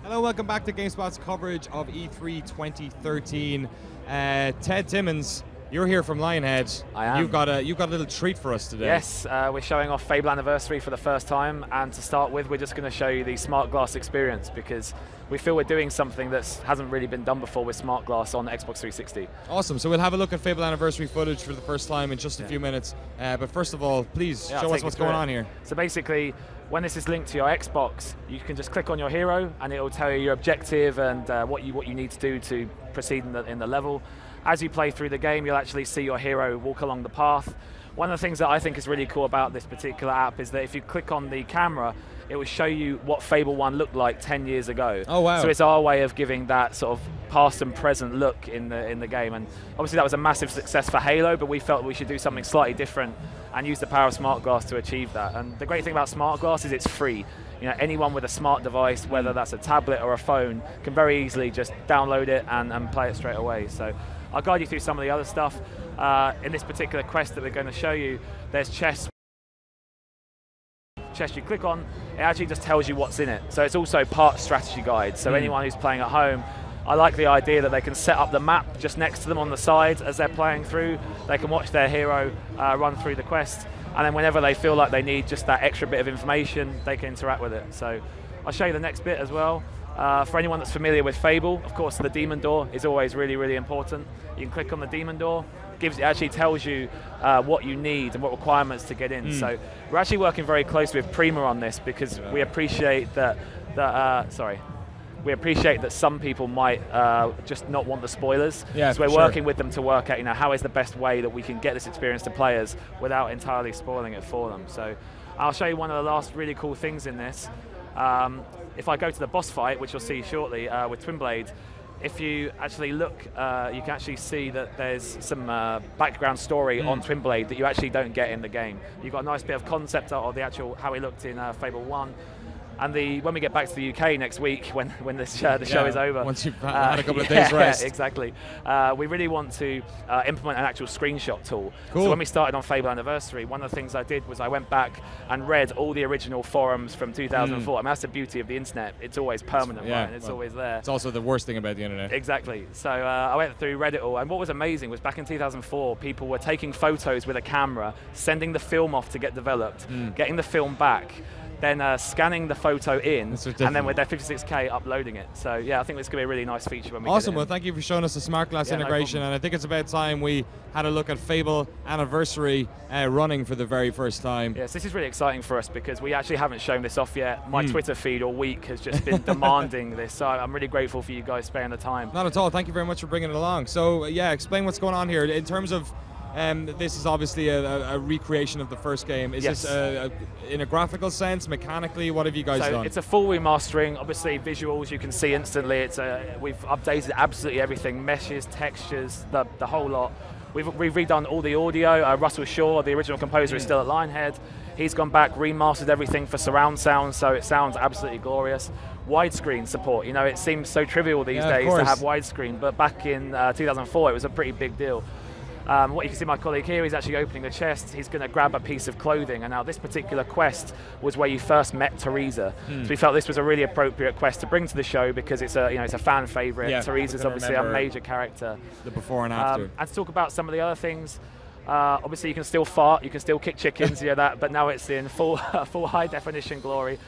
Hello, welcome back to GameSpot's coverage of E3 2013. Ted Timmons, you're here from Lionhead. I am. You've got a little treat for us today. Yes, we're showing off Fable Anniversary for the first time, and to start with, we're just going to show you the smart glass experience because we feel we're doing something that hasn't really been done before with smart glass on Xbox 360. Awesome. So we'll have a look at Fable Anniversary footage for the first time in just a few minutes. But first of all, please show us what's going on here. So basically, when this is linked to your Xbox, you can just click on your hero, and it will tell you your objective and what you need to do to proceed in the level. As you play through the game, you'll actually see your hero walk along the path. One of the things that I think is really cool about this particular app is that if you click on the camera, it will show you what Fable 1 looked like 10 years ago. Oh, wow. So it's our way of giving that sort of past and present look in the game. And obviously that was a massive success for Halo, but we felt we should do something slightly different and use the power of smart glass to achieve that. And the great thing about smart glass is it's free. You know, anyone with a smart device, whether that's a tablet or a phone, can very easily just download it and play it straight away. So I'll guide you through some of the other stuff. In this particular quest that we're going to show you, there's chests you click on, it actually just tells you what's in it. So it's also part strategy guide. So anyone who's playing at home, I like the idea that they can set up the map just next to them on the side as they're playing through. They can watch their hero run through the quest, and then whenever they feel like they need just that extra bit of information, they can interact with it. So I'll show you the next bit as well. For anyone that's familiar with Fable, of course the demon door is always really, really important. You can click on the demon door. It actually tells you what you need and what requirements to get in. So we're actually working very closely with Prima on this because we appreciate that some people might just not want the spoilers. Yeah, so we're working with them to work out, how is the best way that we can get this experience to players without entirely spoiling it for them. So I'll show you one of the last really cool things in this. If I go to the boss fight, which you'll see shortly with Twin Blade, if you actually look, you can actually see that there's some background story on Twin Blade that you actually don't get in the game. You've got a nice bit of concept art of the actual how he looked in Fable 1. And when we get back to the UK next week, when the show is over, once you've had a couple of days rest, exactly. We really want to implement an actual screenshot tool. Cool. So when we started on Fable Anniversary, one of the things I did was I went back and read all the original forums from 2004. I mean, that's the beauty of the internet; it's always permanent, right? And it's always there. It's also the worst thing about the internet. Exactly. So I went through, read it all, and what was amazing was back in 2004, people were taking photos with a camera, sending the film off to get developed, getting the film back, then scanning the photo in, and then with their 56K uploading it. So yeah, I think it's going to be a really nice feature when we Awesome. get it Well, thank you for showing us the smart glass integration, and I think it's about time we had a look at Fable Anniversary running for the very first time. Yes, this is really exciting for us because we actually haven't shown this off yet. My Twitter feed all week has just been demanding this, so I'm really grateful for you guys sparing the time. Not at all. Thank you very much for bringing it along. So yeah, explain what's going on here in terms of. This is obviously a recreation of the first game. Is this in a graphical sense, mechanically? What have you guys done? It's a full remastering. Obviously, visuals you can see instantly. We've updated absolutely everything: meshes, textures, the whole lot. We've redone all the audio. Russell Shaw, the original composer, is still at Lionhead. He's gone back, remastered everything for surround sound, so it sounds absolutely glorious. Widescreen support. It seems so trivial these days to have widescreen, but back in 2004, it was a pretty big deal. What you can see my colleague here, he's actually opening the chest. He's going to grab a piece of clothing, and now this particular quest was where you first met Teresa. So we felt this was a really appropriate quest to bring to the show because it's a fan favorite. Yeah, Teresa's obviously a major character. The before and after. And to talk about some of the other things, obviously you can still fart, you can still kick chickens, but now it's in full high definition glory.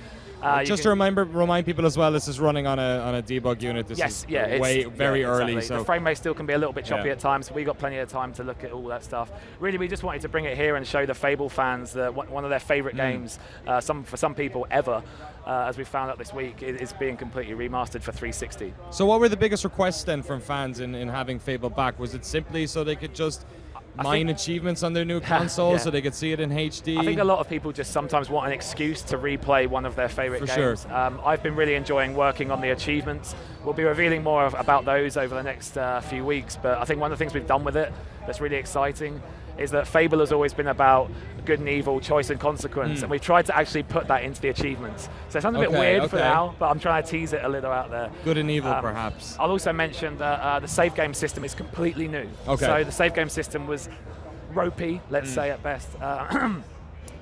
Just to remind people as well, this is running on a debug unit. This is very early. Exactly. So the frame rate still can be a little bit choppy at times, but we got plenty of time to look at all that stuff. Really, we just wanted to bring it here and show the Fable fans that one of their favorite games, for some people ever, as we found out this week, is being completely remastered for 360. So what were the biggest requests then from fans in having Fable back? Was it simply so they could just mine achievements on their new console so they could see it in HD? I think a lot of people just sometimes want an excuse to replay one of their favorite games. Sure. I've been really enjoying working on the achievements. We'll be revealing more about those over the next few weeks, but I think one of the things we've done with it that's really exciting is that Fable has always been about good and evil, choice and consequence, and we've tried to actually put that into the achievements. So it sounds a bit weird for now, but I'm trying to tease it a little out there. Good and evil, perhaps. I'll also mention that the save game system is completely new. Okay. So the save game system was ropey, let's say at best.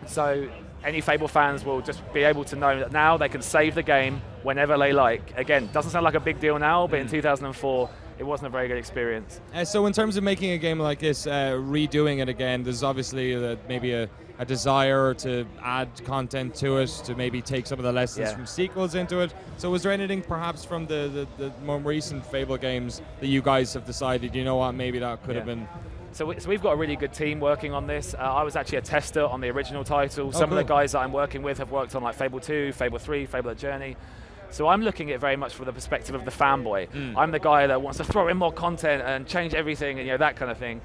So any Fable fans will just be able to know that now they can save the game whenever they like. Again, doesn't sound like a big deal now, but in 2004, it wasn't a very good experience. So in terms of making a game like this, redoing it again, there's obviously maybe a desire to add content to it, to maybe take some of the lessons from sequels into it. So was there anything perhaps from the more recent Fable games that you guys have decided, you know what, maybe that could have been... So we've got a really good team working on this. I was actually a tester on the original title. Some of the guys that I'm working with have worked on like Fable 2, Fable 3, Fable A Journey. So I'm looking at it very much from the perspective of the fanboy. I'm the guy that wants to throw in more content and change everything and that kind of thing.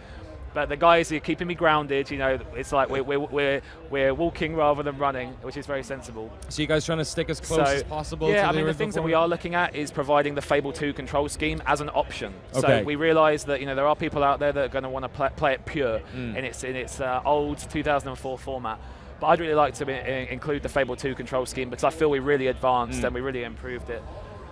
But the guys are keeping me grounded. It's like we're walking rather than running, which is very sensible. So you guys trying to stick as close as possible? Yeah, to I mean the things that we are looking at is providing the Fable 2 control scheme as an option. Okay. So we realise that there are people out there that are going to want to play it pure in its old 2004 format. But I'd really like to include the Fable 2 control scheme because I feel we really advanced and we really improved it.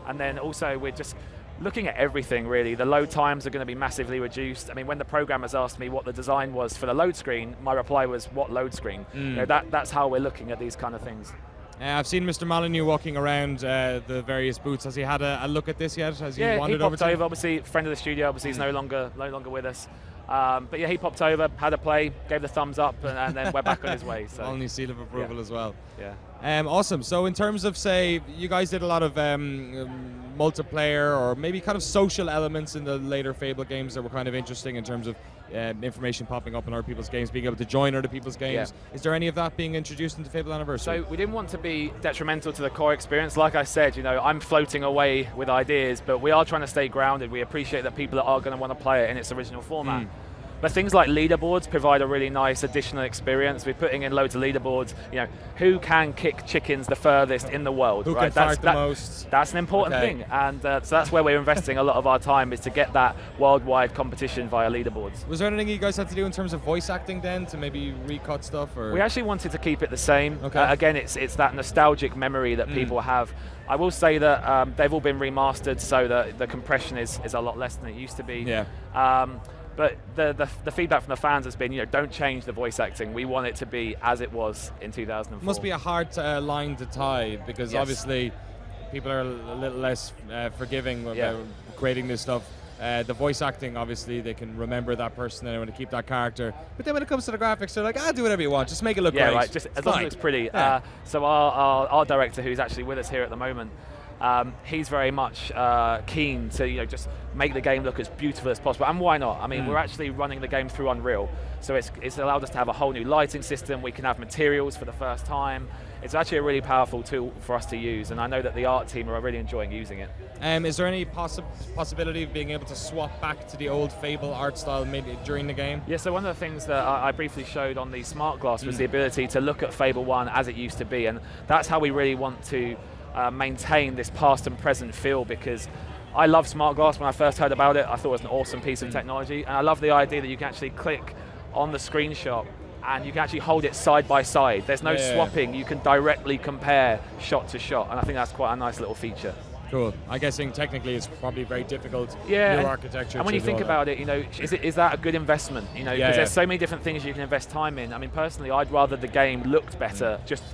And then also we're just looking at everything really. The load times are going to be massively reduced. I mean, when the programmers asked me what the design was for the load screen, my reply was, what load screen? That's how we're looking at these kind of things. I've seen Mr. Molyneux walking around the various booths. Has he had a look at this yet? Has he wandered over? Yeah, he popped over. Obviously, friend of the studio. Obviously, he's no longer with us. But yeah, he popped over, had a play, gave the thumbs up, and then we're back on his way. So. Only seal of approval as well. Yeah. Awesome. So in terms of, say, you guys did a lot of multiplayer or maybe kind of social elements in the later Fable games that were kind of interesting in terms of information popping up in other people's games, being able to join other people's games. Is there any of that being introduced into Fable Anniversary? So we didn't want to be detrimental to the core experience. Like I said, I'm floating away with ideas, but we are trying to stay grounded. We appreciate that people are going to want to play it in its original format. But things like leaderboards provide a really nice additional experience. We're putting in loads of leaderboards. Who can kick chickens the furthest in the world? Who can fart the most? That's an important thing, and so that's where we're investing a lot of our time, is to get that worldwide competition via leaderboards. Was there anything you guys had to do in terms of voice acting then, to maybe recut stuff? Or? We actually wanted to keep it the same. Again, it's that nostalgic memory that people have. I will say that they've all been remastered, so that the compression is a lot less than it used to be. Yeah. But the feedback from the fans has been, don't change the voice acting. We want it to be as it was in 2004. Must be a hard line to tie, because obviously people are a little less forgiving about creating this stuff. The voice acting, obviously, they can remember that person and they want to keep that character. But then when it comes to the graphics, they're like, do whatever you want, just make it look great. Right. Just as long as it looks pretty. Yeah. So our director, who's actually with us here at the moment, he's very much keen to just make the game look as beautiful as possible. And why not? I mean, we're actually running the game through Unreal, so it's allowed us to have a whole new lighting system. We can have materials for the first time. It's actually a really powerful tool for us to use, and I know that the art team are really enjoying using it. Is there any possibility of being able to swap back to the old Fable art style maybe during the game? Yeah, so one of the things that I briefly showed on the Smart Glass was the ability to look at Fable 1 as it used to be, and that's how we really want to maintain this past and present feel, because I love Smart Glass. When I first heard about it, I thought it was an awesome piece of technology, and I love the idea that you can actually click on the screenshot and you can actually hold it side by side. There's no swapping. You can directly compare shot to shot, and I think that's quite a nice little feature. Cool. I'm guessing technically it's probably very difficult. New architecture. And when you think about it, is that a good investment? Because there's so many different things you can invest time in. I mean, personally, I'd rather the game looked better just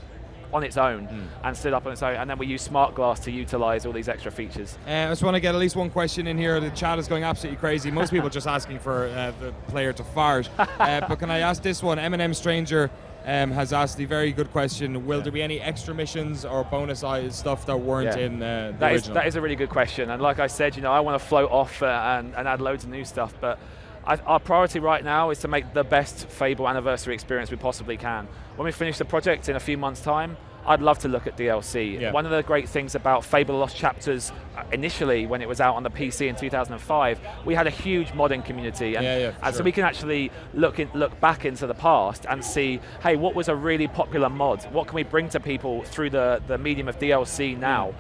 on its own and stood up on its own, and then we use Smart Glass to utilize all these extra features. I just want to get at least one question in here. The chat is going absolutely crazy. Most people just asking for the player to fart. But can I ask this one? M&M Stranger has asked the very good question: will there be any extra missions or bonus stuff that weren't in the original? That is a really good question, and like I said, I want to float off and add loads of new stuff, but our priority right now is to make the best Fable Anniversary experience we possibly can. When we finish the project in a few months' time, I'd love to look at DLC. One of the great things about Fable Lost Chapters, initially when it was out on the PC in 2005, we had a huge modding community, and so we can actually look back into the past and see, hey, what was a really popular mod? What can we bring to people through the medium of DLC now?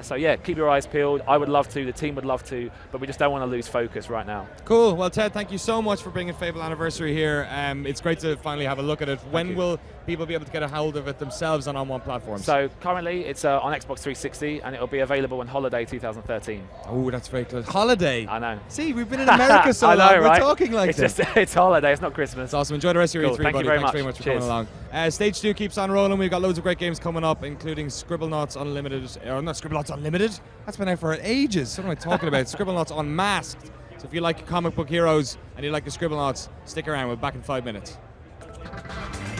So yeah, keep your eyes peeled. I would love to, the team would love to, but we just don't want to lose focus right now. Cool. Well, Ted, thank you so much for bringing Fable Anniversary here. It's great to finally have a look at it. When will people be able to get a hold of it themselves on one platform? So currently it's on Xbox 360, and it'll be available on Holiday 2013. Oh, that's very close. Holiday. I know. See, we've been in America so long. I know, right? We're talking like this. It's Holiday. It's not Christmas. It's awesome. Enjoy the rest of your E3, Thank buddy. you very Thanks much. very much for Cheers. coming along. Stage 2 keeps on rolling. We've got loads of great games coming up, including Scribblenauts Unlimited. Or not Scribblenauts Unlimited. That's been out for ages. What am I talking about? Scribblenauts Unmasked. So if you like comic book heroes and you like the Scribblenauts, stick around. We're back in 5 minutes.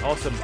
Awesome.